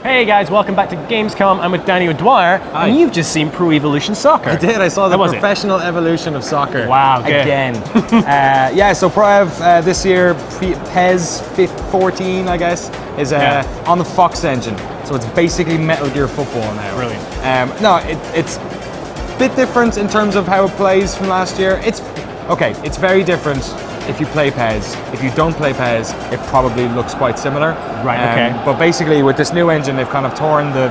Hey guys, welcome back to Gamescom. I'm with Danny O'Dwyer, and you've just seen Pro Evolution Soccer. I did. I saw the professional evolution of soccer. Wow, good. Again. Yeah, so Pro Ev this year, PES 14, I guess, is on the Fox engine. So it's basically Metal Gear Football now. Brilliant. No, it's a bit different in terms of how it plays from last year. It's very different. If you play PES, if you don't play PES, it probably looks quite similar. Right, okay. But basically with this new engine, they've kind of torn the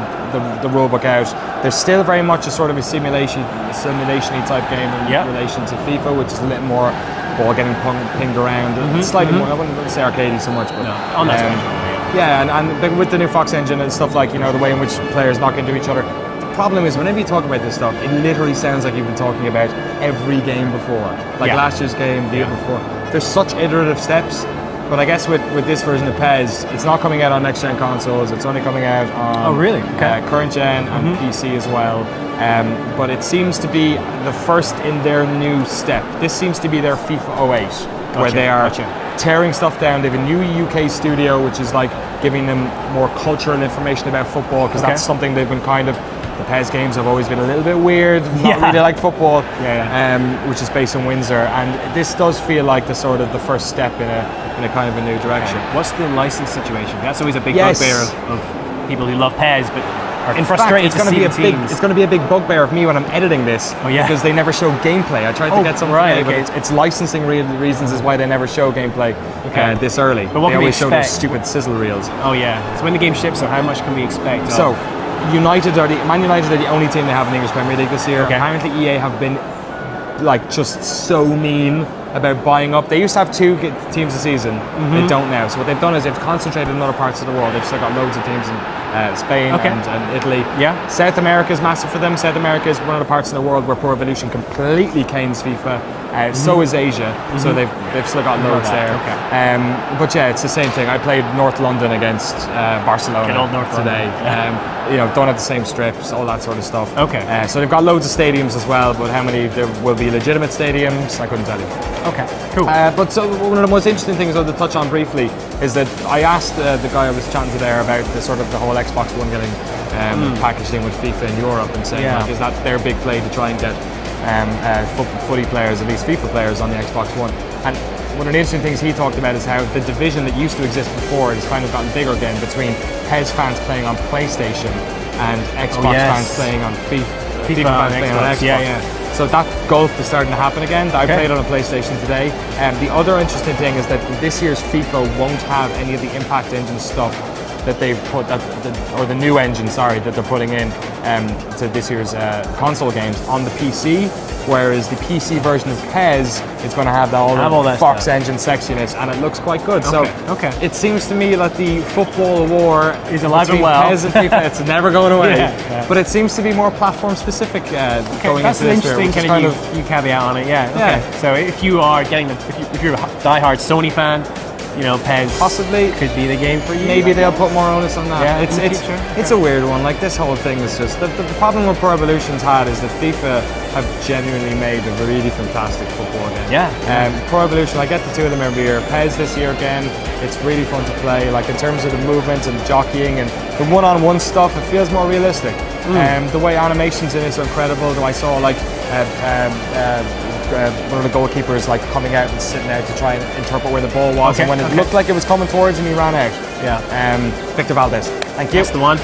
rulebook out. There's still very much a sort of a simulation-y type game in relation to FIFA, which is a little more ball getting pinged around. It's slightly more, I wouldn't say arcadey so much, but on that and with the new Fox engine and stuff like, the way in which players knock into each other. The problem is, whenever you talk about this stuff, it literally sounds like you've been talking about every game before. Like last year's game, the year before. There's such iterative steps, but I guess with this version of PES, it's not coming out on next-gen consoles, it's only coming out on current gen and PC as well. But it seems to be the first in their new step. This seems to be their FIFA 08, where they are tearing stuff down. They have a new UK studio, which is like giving them more cultural information about football, because that's something they've been kind of... The PES games have always been a little bit weird, not really like football, which is based in Windsor, and this does feel like the first step in a kind of a new direction. What's the license situation? That's always a big bugbear of people who love PES, but are frustrated to see the teams. It's going to be a big bugbear of me when I'm editing this, because they never show gameplay. I tried to get some today, but it's licensing reasons is why they never show gameplay this early. But what they always show those stupid sizzle reels. Oh yeah. So when the game ships, so how much can we expect? So. Man United are the only team they have in the English Premier League this year. Apparently EA have been just so mean about buying up. They used to have 2 teams a season. They don't now. So what they've done is they've concentrated in other parts of the world. They've still got loads of teams in Spain and Italy. South America is massive for them. South America is one of the parts in the world where Pro Evolution completely canes FIFA. So is Asia. So they've still got loads there. But yeah, it's the same thing. I played North London against Barcelona today. Don't have the same strips, all that sort of stuff. So they've got loads of stadiums as well, but how many there will be legitimate stadiums, I couldn't tell you. Cool. But so one of the most interesting things I want to touch on briefly is that I asked the guy I was chatting to there about the whole Xbox One getting packaged in with FIFA in Europe, and saying is that their big play to try and get footy players, at least FIFA players, on the Xbox One. And one of the interesting things he talked about is how the division that used to exist before has kind of gotten bigger again between PES fans playing on PlayStation and Xbox fans playing on FIFA fans playing on Xbox. So that gulf is starting to happen again. I played on a PlayStation today. The other interesting thing is that this year's FIFA won't have any of the Impact Engine stuff that they've put, or the new engine, sorry, that they're putting in to this year's console games on the PC, whereas the PC version of PES is going to have all that Fox engine sexiness, and it looks quite good. So it seems to me like the football war is alive and well. PES and FIFA, it's never going away. But it seems to be more platform specific going into this year. That's an interesting kind of caveat on it. So if you are if you're a diehard Sony fan, PES possibly could be the game for you. Maybe they'll put more onus on that. It's a weird one. Like, this whole thing is just the problem with Pro Evolution's had is that FIFA have genuinely made a really fantastic football game. Pro Evolution, I get the 2 of them every year. PES this year again, it's really fun to play. Like, in terms of the movement and jockeying and the one-on-one stuff, it feels more realistic. The way animations in it are incredible. I saw one of the goalkeepers coming out and sitting out to try and interpret where the ball was, and when it looked like it was coming towards him, he ran out. Victor Valdez, thank you. That's the one.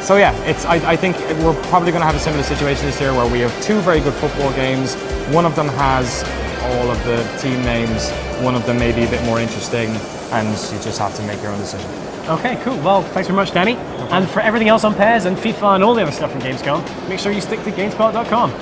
So yeah, I think we're probably going to have a similar situation this year where we have 2 very good football games. One of them has all of the team names, one of them may be a bit more interesting, and you just have to make your own decision. Okay, cool. Well, thanks very much, Danny. And for everything else on PES and FIFA and all the other stuff from Gamescom, make sure you stick to GameSpot.com.